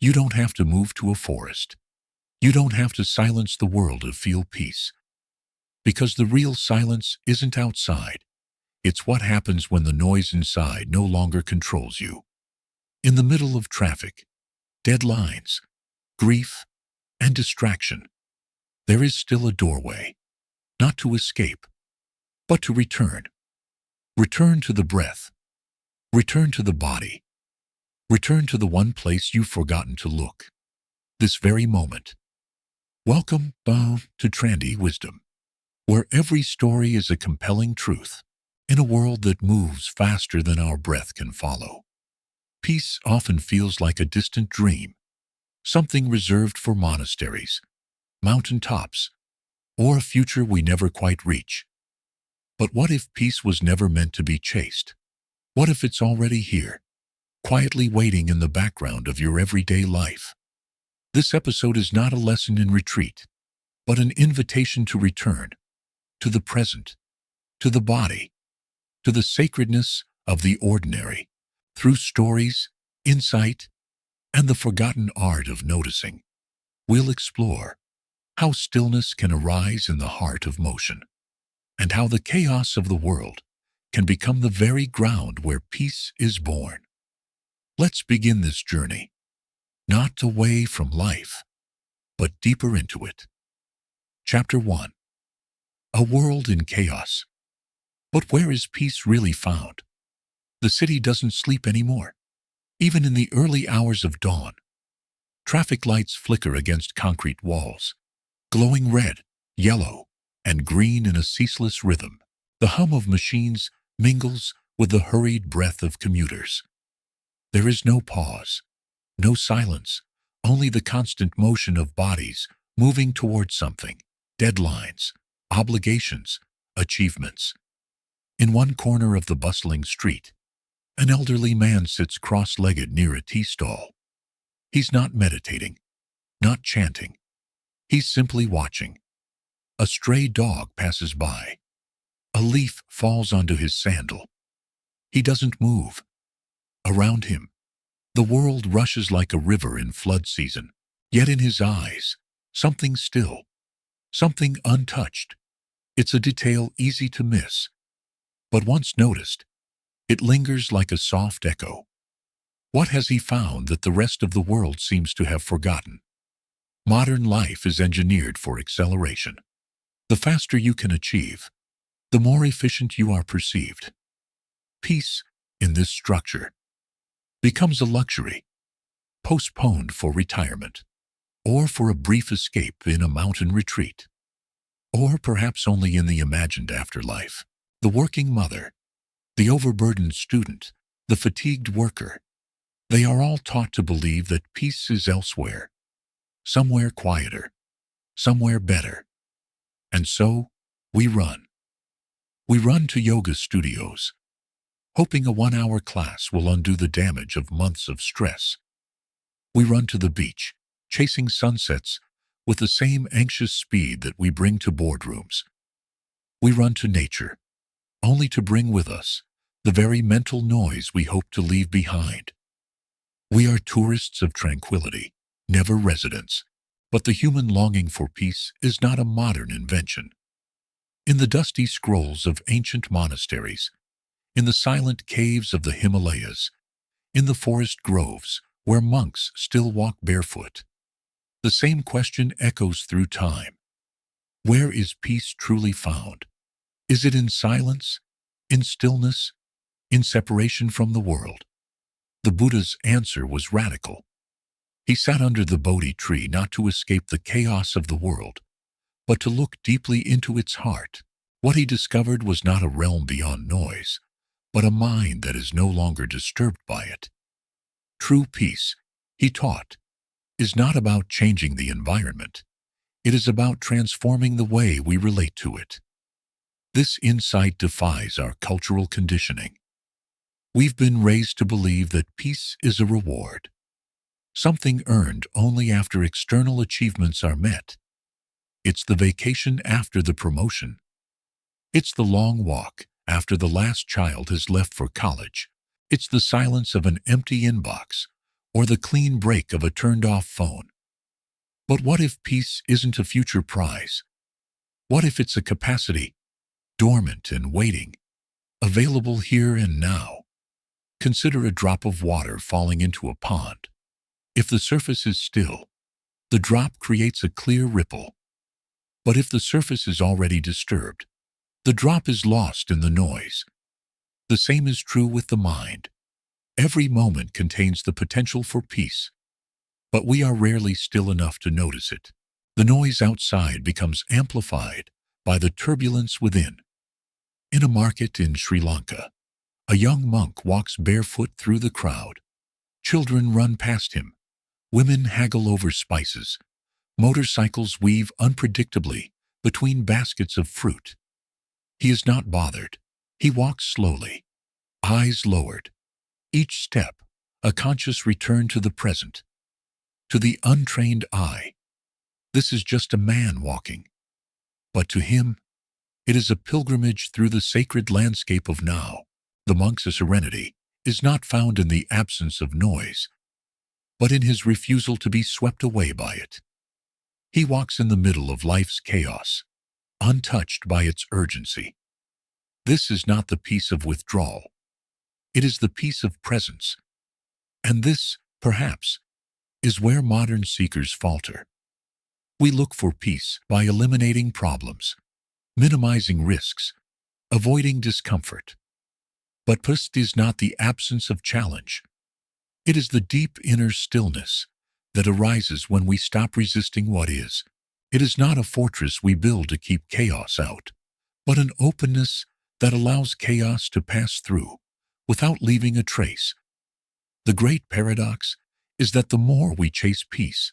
You don't have to move to a forest. You don't have to silence the world to feel peace. Because the real silence isn't outside. It's what happens when the noise inside no longer controls you. In the middle of traffic, deadlines, grief, and distraction, there is still a doorway, not to escape, but to return. Return to the breath. Return to the body. Return to the one place you've forgotten to look. This very moment. Welcome, to Trandy Wisdom, where every story is a compelling truth in a world that moves faster than our breath can follow. Peace often feels like a distant dream, something reserved for monasteries, mountain tops, or a future we never quite reach. But what if peace was never meant to be chased? What if it's already here, quietly waiting in the background of your everyday life? This episode is not a lesson in retreat, but an invitation to return, to the present, to the body, to the sacredness of the ordinary, through stories, insight, and the forgotten art of noticing. We'll explore how stillness can arise in the heart of motion, and how the chaos of the world can become the very ground where peace is born. Let's begin this journey, not away from life, but deeper into it. Chapter 1. A world in chaos. But where is peace really found? The city doesn't sleep anymore. Even in the early hours of dawn, traffic lights flicker against concrete walls, glowing red, yellow, and green in a ceaseless rhythm. The hum of machines mingles with the hurried breath of commuters. There is no pause, no silence, only the constant motion of bodies moving towards something, deadlines, obligations, achievements. In one corner of the bustling street, an elderly man sits cross-legged near a tea stall. He's not meditating, not chanting. He's simply watching. A stray dog passes by. A leaf falls onto his sandal. He doesn't move. Around him, the world rushes like a river in flood season, yet in his eyes, something still, something untouched. It's a detail easy to miss, but once noticed, it lingers like a soft echo. What has he found that the rest of the world seems to have forgotten? Modern life is engineered for acceleration. The faster you can achieve, the more efficient you are perceived. Peace, in this structure, becomes a luxury, postponed for retirement, or for a brief escape in a mountain retreat, or perhaps only in the imagined afterlife. The working mother, the overburdened student, the fatigued worker, they are all taught to believe that peace is elsewhere, somewhere quieter, somewhere better. And so, we run. We run to yoga studios, hoping a 1-hour class will undo the damage of months of stress. We run to the beach, chasing sunsets with the same anxious speed that we bring to boardrooms. We run to nature, only to bring with us the very mental noise we hope to leave behind. We are tourists of tranquility, never residents, but the human longing for peace is not a modern invention. In the dusty scrolls of ancient monasteries, in the silent caves of the Himalayas, in the forest groves where monks still walk barefoot, the same question echoes through time. Where is peace truly found? Is it in silence, in stillness, in separation from the world? The Buddha's answer was radical. He sat under the Bodhi tree not to escape the chaos of the world, but to look deeply into its heart. What he discovered was not a realm beyond noise, but a mind that is no longer disturbed by it. True peace, he taught, is not about changing the environment. It is about transforming the way we relate to it. This insight defies our cultural conditioning. We've been raised to believe that peace is a reward, something earned only after external achievements are met. It's the vacation after the promotion. It's the long walk after the last child has left for college. It's the silence of an empty inbox or the clean break of a turned-off phone. But what if peace isn't a future prize? What if it's a capacity, dormant and waiting, available here and now? Consider a drop of water falling into a pond. If the surface is still, the drop creates a clear ripple. But if the surface is already disturbed, the drop is lost in the noise. The same is true with the mind. Every moment contains the potential for peace, but we are rarely still enough to notice it. The noise outside becomes amplified by the turbulence within. In a market in Sri Lanka, a young monk walks barefoot through the crowd. Children run past him. Women haggle over spices. Motorcycles weave unpredictably between baskets of fruit. He is not bothered. He walks slowly, eyes lowered. Each step, a conscious return to the present. To the untrained eye, this is just a man walking. But to him, it is a pilgrimage through the sacred landscape of now. The monk's serenity is not found in the absence of noise, but in his refusal to be swept away by it. He walks in the middle of life's chaos, untouched by its urgency. This is not the peace of withdrawal. It is the peace of presence. And this, perhaps, is where modern seekers falter. We look for peace by eliminating problems, minimizing risks, avoiding discomfort. But peace is not the absence of challenge. It is the deep inner stillness that arises when we stop resisting what is. It is not a fortress we build to keep chaos out, but an openness that allows chaos to pass through without leaving a trace. The great paradox is that the more we chase peace,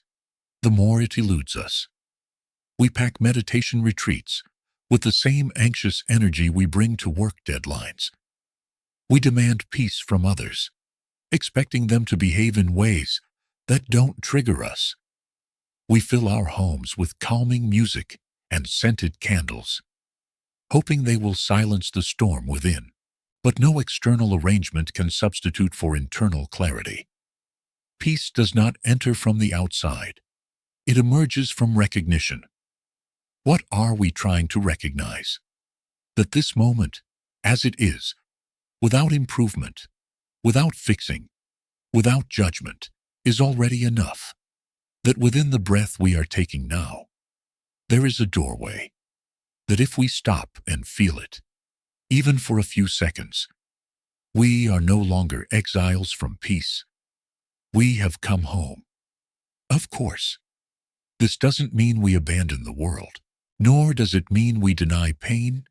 the more it eludes us. We pack meditation retreats with the same anxious energy we bring to work deadlines. We demand peace from others, expecting them to behave in ways that don't trigger us. We fill our homes with calming music and scented candles, hoping they will silence the storm within. But no external arrangement can substitute for internal clarity. Peace does not enter from the outside. It emerges from recognition. What are we trying to recognize? That this moment, as it is, without improvement, without fixing, without judgment, is already enough. That within the breath we are taking now, there is a doorway. That if we stop and feel it, even for a few seconds, we are no longer exiles from peace. We have come home. Of course, this doesn't mean we abandon the world, nor does it mean we deny pain,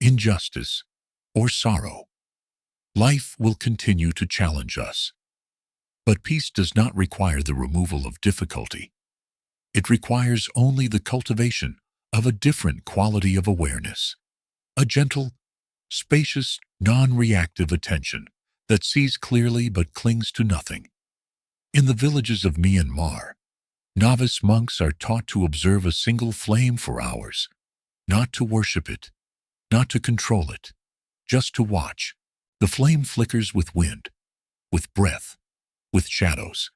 injustice, or sorrow. Life will continue to challenge us. But peace does not require the removal of difficulty. It requires only the cultivation of a different quality of awareness, a gentle, spacious, non-reactive attention that sees clearly but clings to nothing. In the villages of Myanmar, novice monks are taught to observe a single flame for hours, not to worship it, not to control it, just to watch. The flame flickers with wind, with breath, with shadows.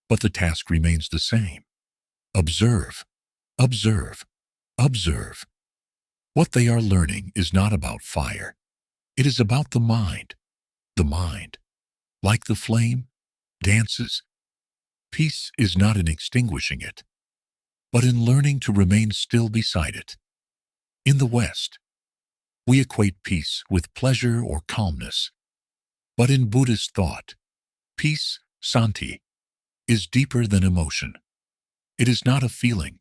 But the task remains the same. Observe, observe, observe. What they are learning is not about fire. It is about the mind. The mind, like the flame, dances. Peace is not in extinguishing it, but in learning to remain still beside it. In the West, we equate peace with pleasure or calmness. But in Buddhist thought, peace, santi, is deeper than emotion. It is not a feeling.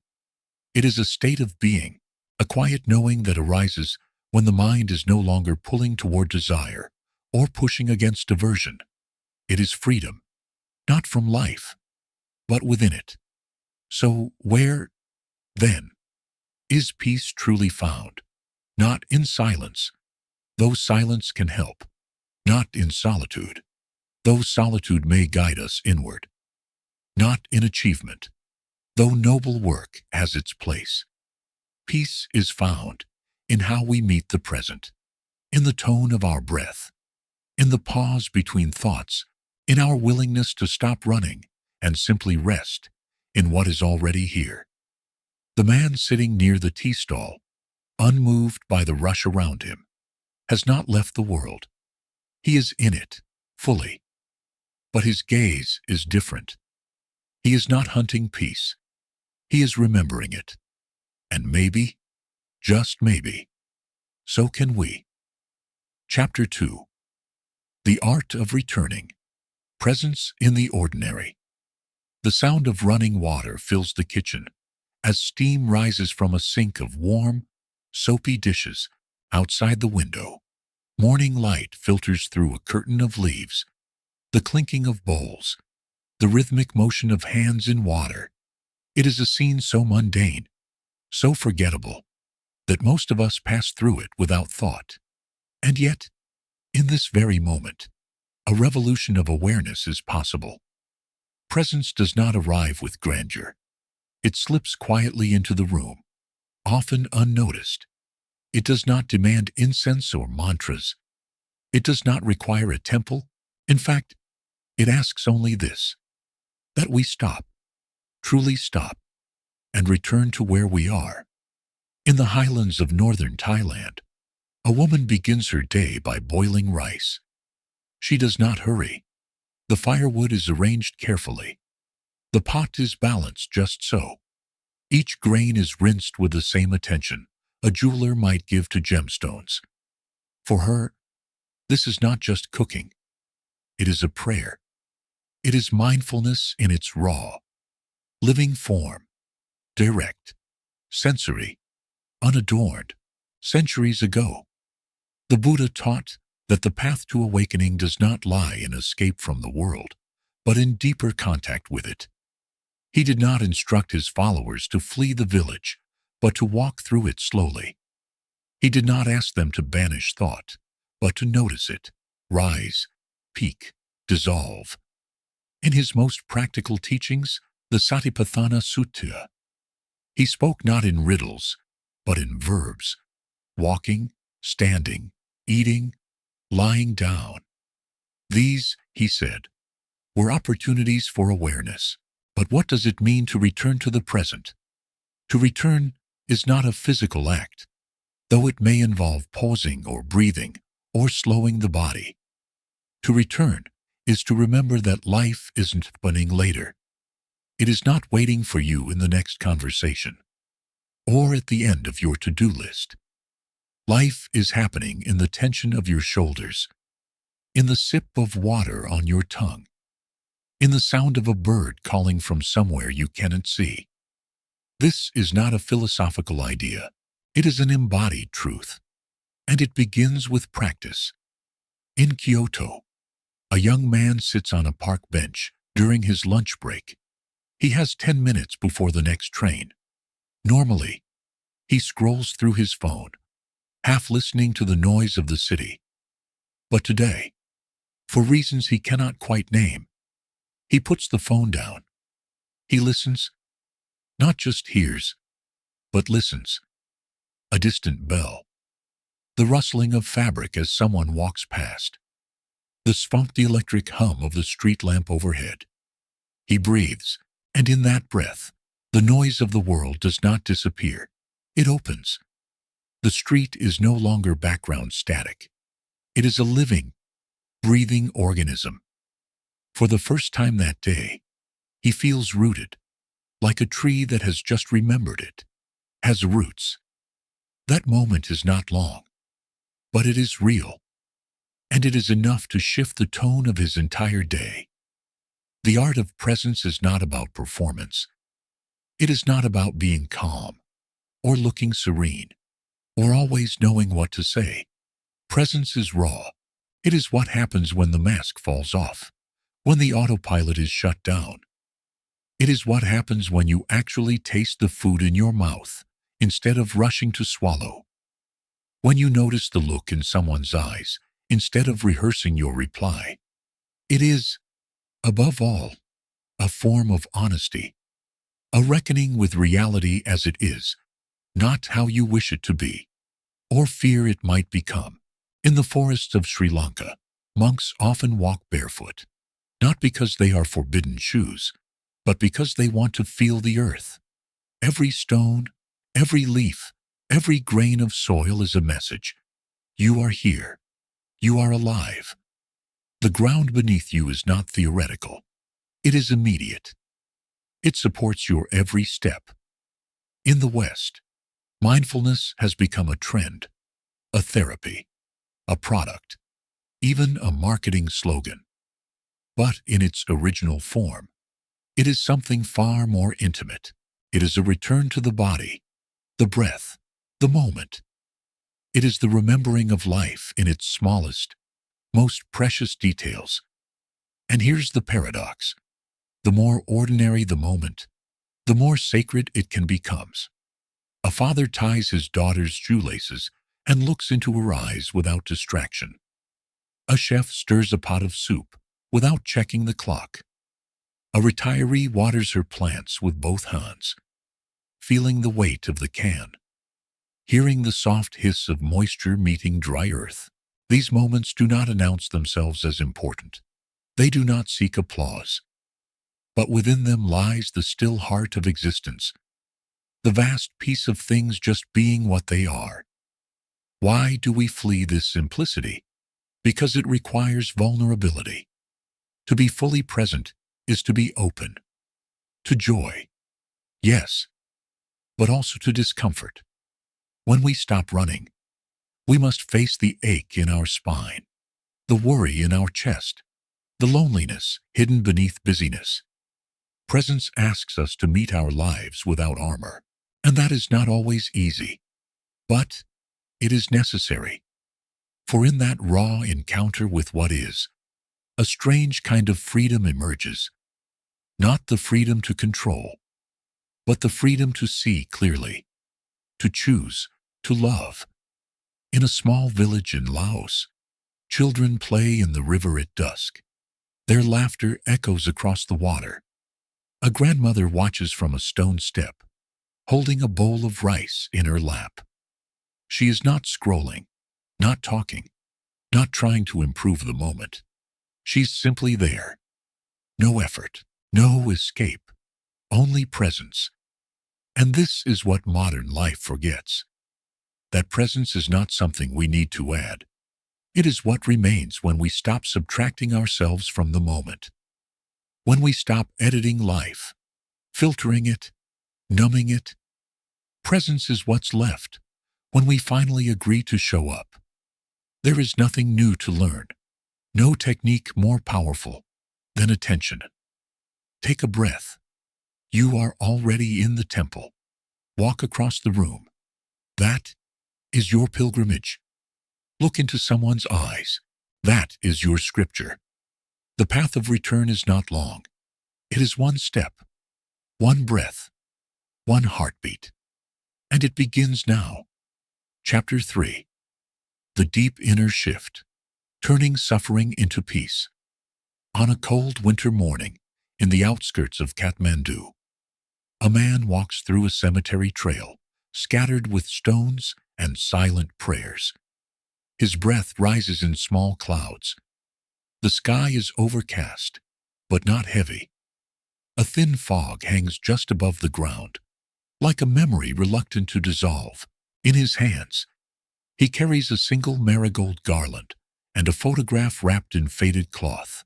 It is a state of being, a quiet knowing that arises when the mind is no longer pulling toward desire or pushing against aversion. It is freedom, not from life, but within it. So where, then, is peace truly found? Not in silence, though silence can help. Not in solitude, though solitude may guide us inward. Not in achievement, though noble work has its place. Peace is found in how we meet the present, in the tone of our breath, in the pause between thoughts in our willingness to stop running and simply rest in what is already here. The man sitting near the tea stall, unmoved by the rush around him, has not left the world. He is in it, fully. But his gaze is different. He is not hunting peace. He is remembering it. And maybe, just maybe, so can we. Chapter 2. The Art of Returning. Presence in the Ordinary. The sound of running water fills the kitchen as steam rises from a sink of warm, soapy dishes outside the window. Morning light filters through a curtain of leaves, the clinking of bowls, the rhythmic motion of hands in water. It is a scene so mundane, so forgettable, that most of us pass through it without thought. And yet, in this very moment, a revolution of awareness is possible. Presence does not arrive with grandeur. It slips quietly into the room, often unnoticed. It does not demand incense or mantras. It does not require a temple. In fact, it asks only this, that we stop, truly stop, and return to where we are. In the highlands of northern Thailand, a woman begins her day by boiling rice. She does not hurry. The firewood is arranged carefully. The pot is balanced just so. Each grain is rinsed with the same attention a jeweler might give to gemstones. For her, this is not just cooking. It is a prayer. It is mindfulness in its raw, living form, direct, sensory, unadorned. Centuries ago, the Buddha taught that the path to awakening does not lie in escape from the world, but in deeper contact with it. He did not instruct his followers to flee the village, but to walk through it slowly. He did not ask them to banish thought, but to notice it, rise, peak, dissolve. In his most practical teachings, the Satipatthana Sutta, he spoke not in riddles, but in verbs, walking, standing, eating, lying down. These, he said, were opportunities for awareness. But what does it mean to return to the present? To return is not a physical act, though it may involve pausing or breathing or slowing the body. To return is to remember that life isn't happening later. It is not waiting for you in the next conversation or at the end of your to-do list. Life is happening in the tension of your shoulders, in the sip of water on your tongue, in the sound of a bird calling from somewhere you cannot see. This is not a philosophical idea. It is an embodied truth, and it begins with practice. In Kyoto, a young man sits on a park bench during his lunch break. He has 10 minutes before the next train. Normally, he scrolls through his phone, half listening to the noise of the city. But today, for reasons he cannot quite name, he puts the phone down. He listens, not just hears, but listens. A distant bell, the rustling of fabric as someone walks past, the spunky electric hum of the street lamp overhead. He breathes, and in that breath, the noise of the world does not disappear. It opens. The street is no longer background static. It is a living, breathing organism. For the first time that day, he feels rooted, like a tree that has just remembered it, has roots. That moment is not long, but it is real, and it is enough to shift the tone of his entire day. The art of presence is not about performance. It is not about being calm, or looking serene, or always knowing what to say. Presence is raw. It is what happens when the mask falls off, when the autopilot is shut down. It is what happens when you actually taste the food in your mouth instead of rushing to swallow. When you notice the look in someone's eyes instead of rehearsing your reply. It is, above all, a form of honesty, a reckoning with reality as it is, not how you wish it to be, or fear it might become. In the forests of Sri Lanka, monks often walk barefoot, not because they are forbidden shoes, but because they want to feel the earth. Every stone, every leaf, every grain of soil is a message. You are here. You are alive. The ground beneath you is not theoretical. It is immediate. It supports your every step. In the West, mindfulness has become a trend, a therapy, a product, even a marketing slogan. But in its original form, it is something far more intimate. It is a return to the body, the breath, the moment. It is the remembering of life in its smallest, most precious details. And here's the paradox. The more ordinary the moment, the more sacred it can become. A father ties his daughter's shoelaces and looks into her eyes without distraction. A chef stirs a pot of soup without checking the clock. A retiree waters her plants with both hands, feeling the weight of the can, hearing the soft hiss of moisture meeting dry earth. These moments do not announce themselves as important. They do not seek applause. But within them lies the still heart of existence, the vast peace of things just being what they are. Why do we flee this simplicity? Because it requires vulnerability. To be fully present is to be open. To joy, yes, but also to discomfort. When we stop running, we must face the ache in our spine, the worry in our chest, the loneliness hidden beneath busyness. Presence asks us to meet our lives without armor, and that is not always easy. But it is necessary. For in that raw encounter with what is, a strange kind of freedom emerges. Not the freedom to control, but the freedom to see clearly, to choose, to love. In a small village in Laos, children play in the river at dusk. Their laughter echoes across the water. A grandmother watches from a stone step, holding a bowl of rice in her lap. She is not scrolling, not talking, not trying to improve the moment. She's simply there. No effort, no escape, only presence. And this is what modern life forgets. That presence is not something we need to add. It is what remains when we stop subtracting ourselves from the moment. When we stop editing life, filtering it, numbing it. Presence is what's left when we finally agree to show up. There is nothing new to learn, no technique more powerful than attention. Take a breath. You are already in the temple. Walk across the room. That is your pilgrimage. Look into someone's eyes. That is your scripture. The path of return is not long. It is one step, one breath, one heartbeat. And it begins now. Chapter 3. The Deep Inner Shift, Turning Suffering into Peace. On a cold winter morning, in the outskirts of Kathmandu, a man walks through a cemetery trail, scattered with stones and silent prayers. His breath rises in small clouds. The sky is overcast, but not heavy. A thin fog hangs just above the ground, like a memory reluctant to dissolve. In his hands, he carries a single marigold garland and a photograph wrapped in faded cloth.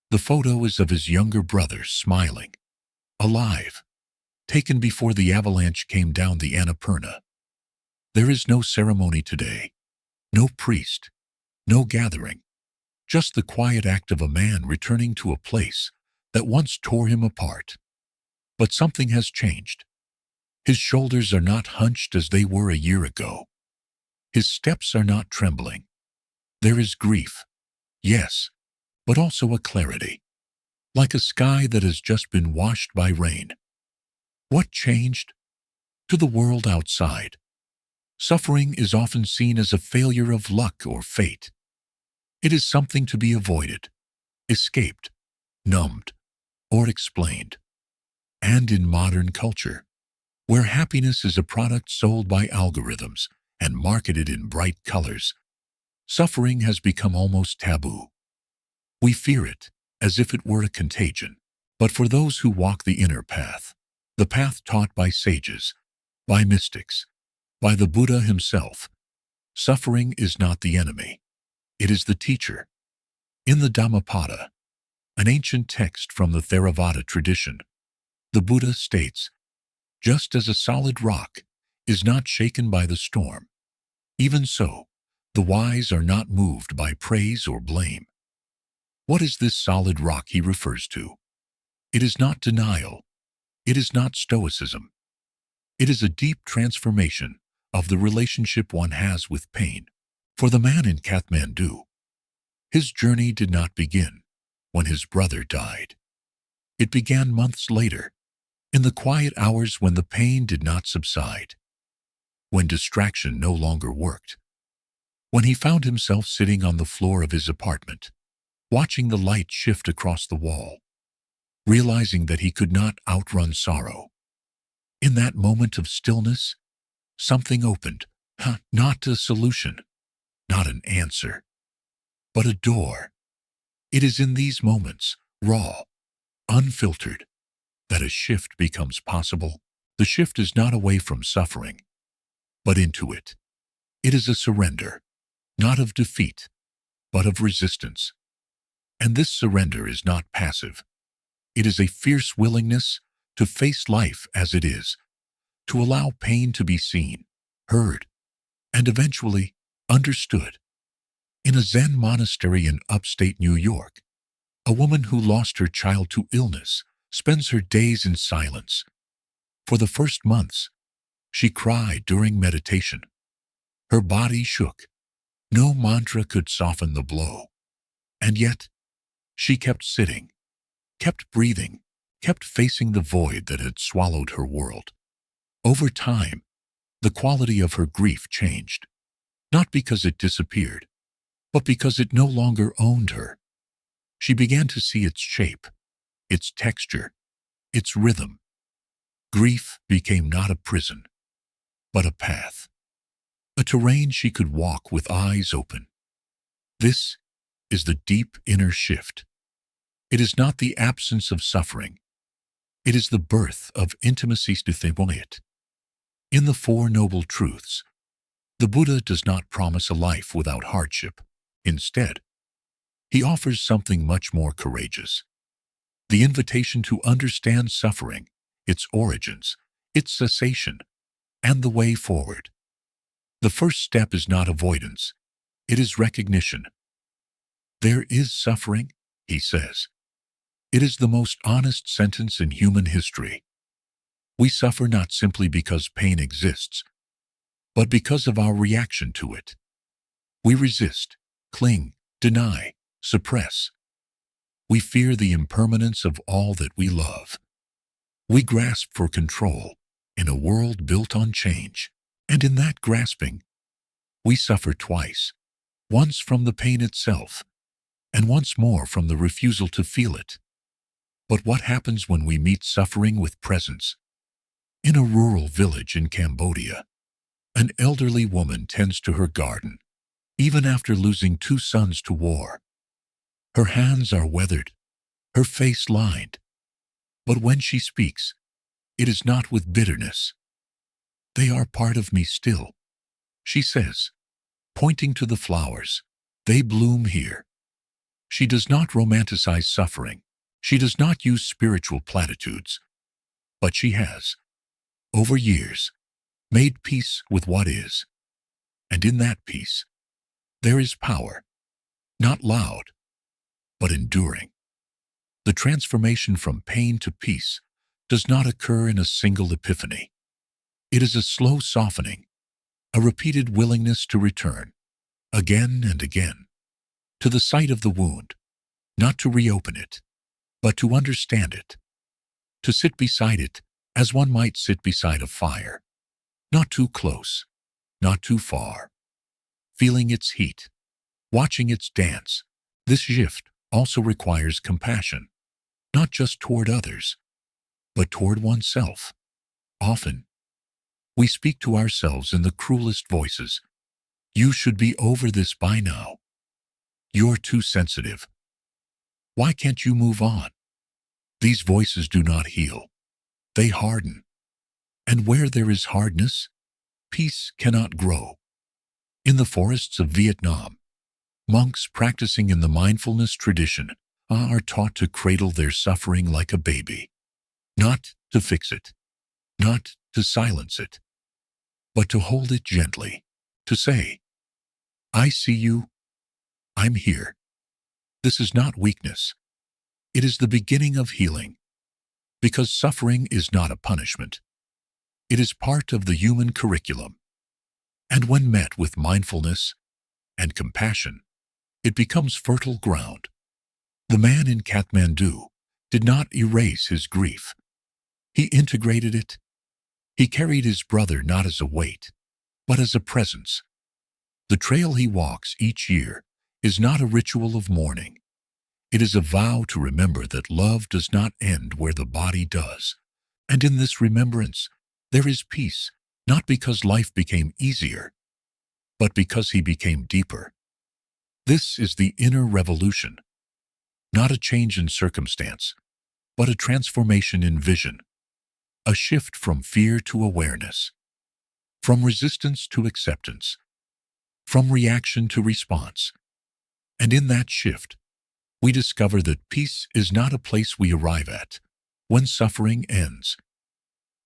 The photo is of his younger brother smiling, alive, taken before the avalanche came down the Annapurna. There is no ceremony today, no priest, no gathering, just the quiet act of a man returning to a place that once tore him apart. But something has changed. His shoulders are not hunched as they were a year ago. His steps are not trembling. There is grief, yes, but also a clarity, like a sky that has just been washed by rain. What changed? To the world outside, suffering is often seen as a failure of luck or fate. It is something to be avoided, escaped, numbed, or explained. And in modern culture, where happiness is a product sold by algorithms and marketed in bright colors, suffering has become almost taboo. We fear it, as if it were a contagion. But for those who walk the inner path, the path taught by sages, by mystics, by the Buddha himself, suffering is not the enemy. It is the teacher. In the Dhammapada, an ancient text from the Theravada tradition, the Buddha states, "Just as a solid rock is not shaken by the storm, even so, the wise are not moved by praise or blame." What is this solid rock he refers to? It is not denial. It is not stoicism. It is a deep transformation of the relationship one has with pain. For the man in Kathmandu, his journey did not begin when his brother died. It began months later, in the quiet hours when the pain did not subside, when distraction no longer worked, when he found himself sitting on the floor of his apartment, watching the light shift across the wall, realizing that he could not outrun sorrow. In that moment of stillness, something opened, not a solution, not an answer, but a door. It is in these moments, raw, unfiltered, that a shift becomes possible. The shift is not away from suffering, but into it. It is a surrender, not of defeat, but of resistance. And this surrender is not passive. It is a fierce willingness to face life as it is, to allow pain to be seen, heard, and eventually understood. In a Zen monastery in upstate New York, a woman who lost her child to illness spends her days in silence. For the first months, she cried during meditation. Her body shook. No mantra could soften the blow. And yet, she kept sitting, kept breathing, kept facing the void that had swallowed her world. Over time, the quality of her grief changed, not because it disappeared, but because it no longer owned her. She began to see its shape, its texture, its rhythm. Grief became not a prison, but a path, a terrain she could walk with eyes open. This is the deep inner shift. It is not the absence of suffering. It is the birth of intimacy. In the Four Noble Truths, the Buddha does not promise a life without hardship. Instead, he offers something much more courageous: the invitation to understand suffering, its origins, its cessation, and the way forward. The first step is not avoidance, it is recognition. There is suffering, he says. It is the most honest sentence in human history. We suffer not simply because pain exists, but because of our reaction to it. We resist, cling, deny, suppress. We fear the impermanence of all that we love. We grasp for control in a world built on change. And in that grasping, we suffer twice, once from the pain itself, and once more from the refusal to feel it. But what happens when we meet suffering with presence? In a rural village in Cambodia, an elderly woman tends to her garden, even after losing 2 sons to war. Her hands are weathered, her face lined. But when she speaks, it is not with bitterness. "They are part of me still," she says, pointing to the flowers. "They bloom here." She does not romanticize suffering. She does not use spiritual platitudes. But she has, over years, made peace with what is. And in that peace, there is power, not loud, but enduring. The transformation from pain to peace does not occur in a single epiphany. It is a slow softening, a repeated willingness to return, again and again, to the site of the wound, not to reopen it, but to understand it, to sit beside it as one might sit beside a fire, not too close, not too far, feeling its heat, watching its dance. This shift also requires compassion, not just toward others, but toward oneself. Often, we speak to ourselves in the cruelest voices. "You should be over this by now. You're too sensitive. Why can't you move on? These voices do not heal. They harden. And where there is hardness, peace cannot grow. In the forests of Vietnam, monks practicing in the mindfulness tradition are taught to cradle their suffering like a baby, not to fix it, not to silence it, but to hold it gently, to say, I see you, I'm here. This is not weakness. It is the beginning of healing, because suffering is not a punishment. It is part of the human curriculum. And when met with mindfulness and compassion, it becomes fertile ground. The man in Kathmandu did not erase his grief. He integrated it. He carried his brother not as a weight, but as a presence. The trail he walks each year is not a ritual of mourning. It is a vow to remember that love does not end where the body does. And in this remembrance, there is peace, not because life became easier, but because he became deeper. This is the inner revolution, not a change in circumstance, but a transformation in vision, a shift from fear to awareness, from resistance to acceptance, from reaction to response. And in that shift, we discover that peace is not a place we arrive at when suffering ends.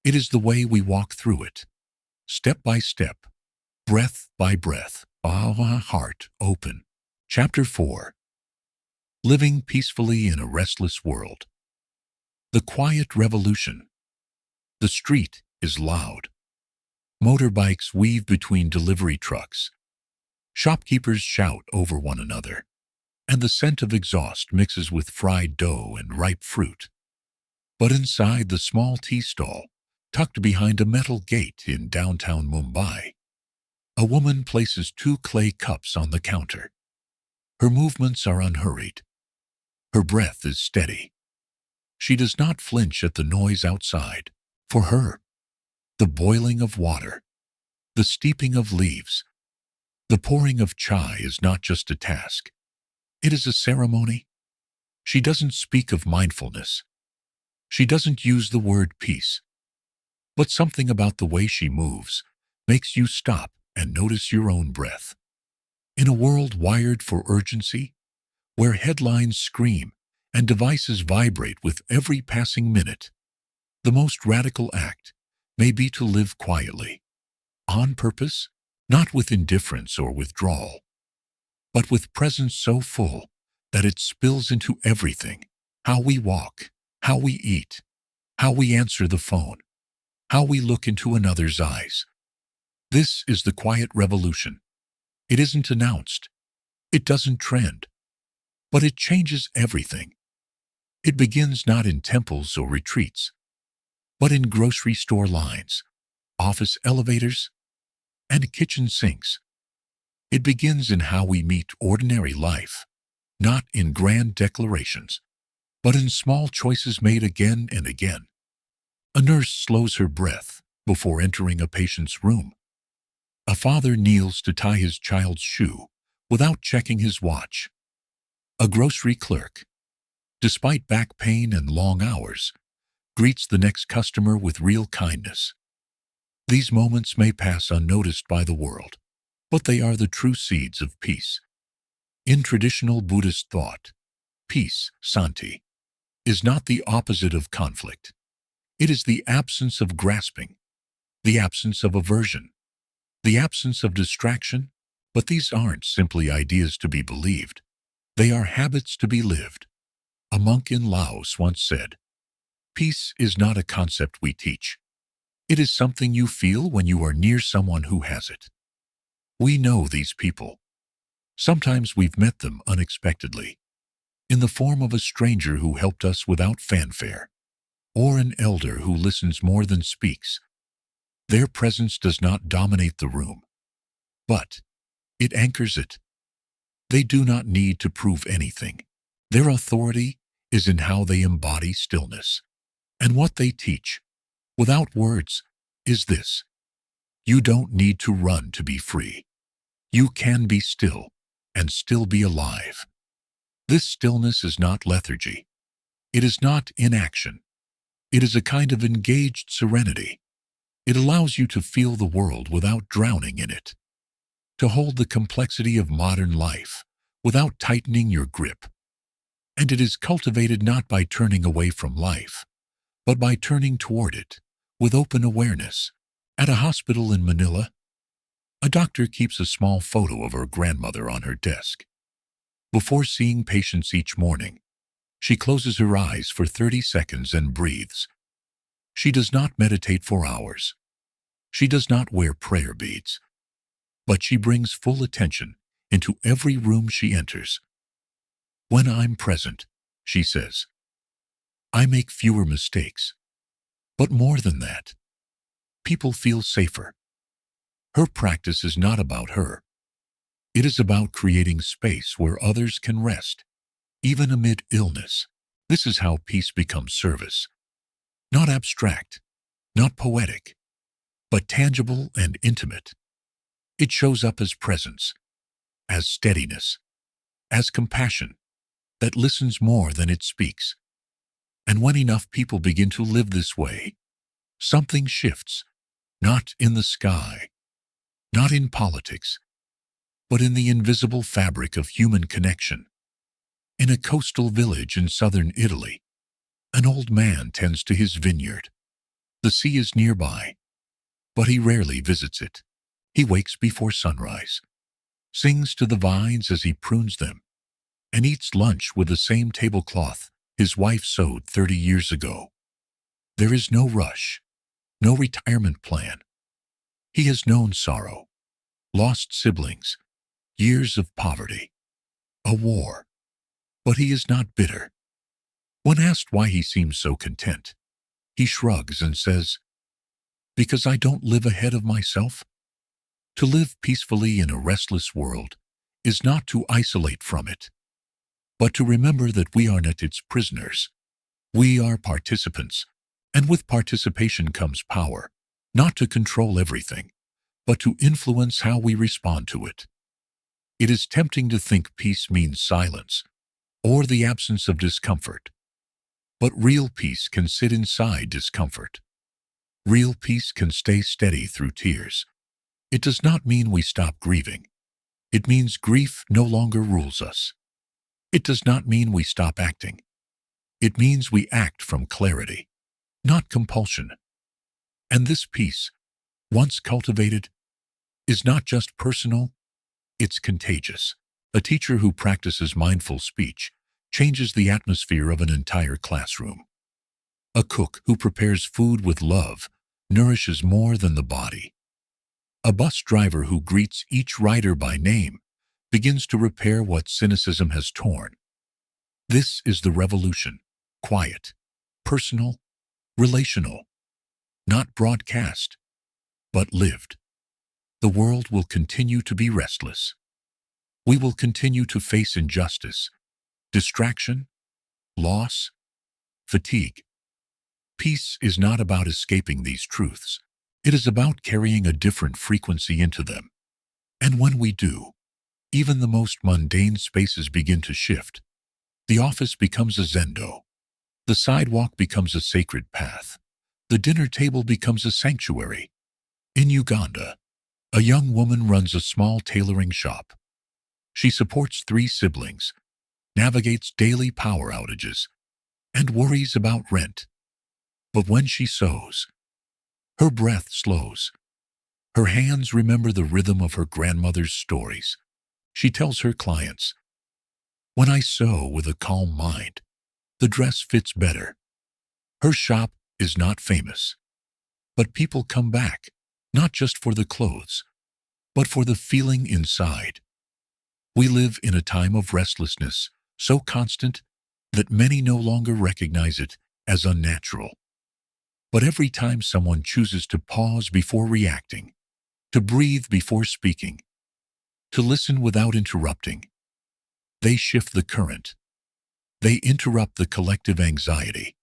It is the way we walk through it, step by step, breath by breath, heart open. Chapter 4. Living Peacefully in a Restless World. The Quiet Revolution. The street is loud. Motorbikes weave between delivery trucks. Shopkeepers shout over one another, and the scent of exhaust mixes with fried dough and ripe fruit. But inside the small tea stall, tucked behind a metal gate in downtown Mumbai, a woman places 2 clay cups on the counter. Her movements are unhurried. Her breath is steady. She does not flinch at the noise outside. For her, the boiling of water, the steeping of leaves, the pouring of chai is not just a task. It is a ceremony. She doesn't speak of mindfulness. She doesn't use the word peace. But something about the way she moves makes you stop and notice your own breath. In a world wired for urgency, where headlines scream and devices vibrate with every passing minute, the most radical act may be to live quietly, on purpose, not with indifference or withdrawal, but with presence so full that it spills into everything: how we walk, how we eat, how we answer the phone, how we look into another's eyes. This is the quiet revolution. It isn't announced. It doesn't trend. But it changes everything. It begins not in temples or retreats, but in grocery store lines, office elevators, and kitchen sinks. It begins in how we meet ordinary life, not in grand declarations, but in small choices made again and again. A nurse slows her breath before entering a patient's room. A father kneels to tie his child's shoe without checking his watch. A grocery clerk, despite back pain and long hours, greets the next customer with real kindness. These moments may pass unnoticed by the world, but they are the true seeds of peace. In traditional Buddhist thought, peace, santi, is not the opposite of conflict. It is the absence of grasping, the absence of aversion, the absence of distraction. But these aren't simply ideas to be believed. They are habits to be lived. A monk in Laos once said, "Peace is not a concept we teach. It is something you feel when you are near someone who has it." We know these people. Sometimes we've met them unexpectedly, in the form of a stranger who helped us without fanfare, or an elder who listens more than speaks. Their presence does not dominate the room, but it anchors it. They do not need to prove anything. Their authority is in how they embody stillness. And what they teach, without words, is this: you don't need to run to be free. You can be still and still be alive. This stillness is not lethargy. It is not inaction. It is a kind of engaged serenity. It allows you to feel the world without drowning in it, to hold the complexity of modern life without tightening your grip. And it is cultivated not by turning away from life, but by turning toward it with open awareness. At a hospital in Manila, a doctor keeps a small photo of her grandmother on her desk. Before seeing patients each morning, she closes her eyes for 30 seconds and breathes. She does not meditate for hours. She does not wear prayer beads. But she brings full attention into every room she enters. When I'm present, she says, I make fewer mistakes. But more than that, people feel safer. Her practice is not about her. It is about creating space where others can rest, even amid illness. This is how peace becomes service. Not abstract, not poetic, but tangible and intimate. It shows up as presence, as steadiness, as compassion that listens more than it speaks. And when enough people begin to live this way, something shifts, not in the sky, not in politics, but in the invisible fabric of human connection. In a coastal village in southern Italy, an old man tends to his vineyard. The sea is nearby, but he rarely visits it. He wakes before sunrise, sings to the vines as he prunes them, and eats lunch with the same tablecloth his wife sewed 30 years ago. There is no rush, no retirement plan. He has known sorrow, lost siblings, years of poverty, a war, but he is not bitter. When asked why he seems so content, he shrugs and says, because I don't live ahead of myself. To live peacefully in a restless world is not to isolate from it, but to remember that we are not its prisoners. We are participants, and with participation comes power, not to control everything, but to influence how we respond to it. It is tempting to think peace means silence, or the absence of discomfort. But real peace can sit inside discomfort. Real peace can stay steady through tears. It does not mean we stop grieving. It means grief no longer rules us. It does not mean we stop acting. It means we act from clarity, not compulsion. And this peace, once cultivated, is not just personal, it's contagious. A teacher who practices mindful speech changes the atmosphere of an entire classroom. A cook who prepares food with love nourishes more than the body. A bus driver who greets each rider by name begins to repair what cynicism has torn. This is the revolution, quiet, personal, relational, not broadcast, but lived. The world will continue to be restless. We will continue to face injustice, distraction, loss, fatigue. Peace is not about escaping these truths. It is about carrying a different frequency into them. And when we do, even the most mundane spaces begin to shift. The office becomes a zendo. The sidewalk becomes a sacred path. The dinner table becomes a sanctuary. In Uganda, a young woman runs a small tailoring shop. She supports 3 siblings, navigates daily power outages, and worries about rent. But when she sews, her breath slows. Her hands remember the rhythm of her grandmother's stories. She tells her clients, when I sew with a calm mind, the dress fits better. Her shop is not famous, but people come back, not just for the clothes, but for the feeling inside. We live in a time of restlessness, so constant that many no longer recognize it as unnatural. But every time someone chooses to pause before reacting, to breathe before speaking, to listen without interrupting, they shift the current. They interrupt the collective anxiety.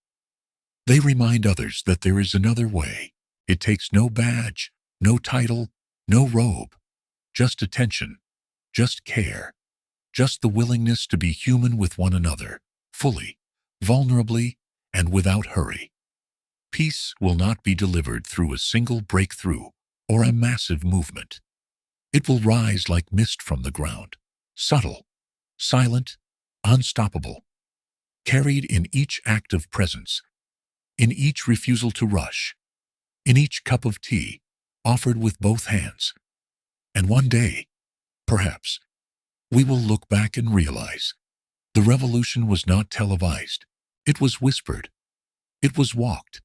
They remind others that there is another way. It takes no badge, no title, no robe, just attention, just care. just the willingness to be human with one another, fully, vulnerably, and without hurry. Peace will not be delivered through a single breakthrough or a massive movement. It will rise like mist from the ground, subtle, silent, unstoppable, carried in each act of presence, in each refusal to rush, in each cup of tea offered with both hands. And one day, perhaps, we will look back and realize the revolution was not televised. It was whispered. It was walked.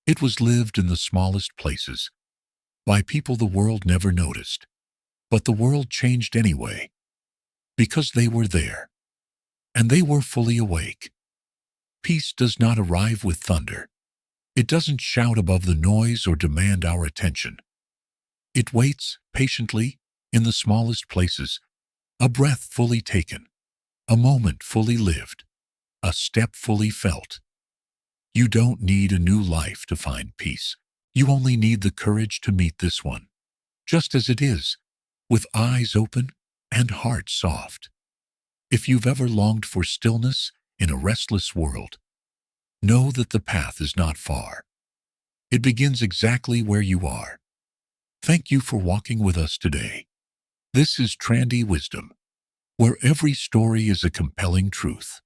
It was lived in the smallest places, by people the world never noticed. But the world changed anyway, because they were there, and they were fully awake. Peace does not arrive with thunder. It doesn't shout above the noise or demand our attention. It waits patiently in the smallest places, a breath fully taken, a moment fully lived, a step fully felt. You don't need a new life to find peace. You only need the courage to meet this one, just as it is, with eyes open and heart soft. If you've ever longed for stillness in a restless world, know that the path is not far. It begins exactly where you are. Thank you for walking with us today. This is Trandy Wisdom, where every story is a compelling truth.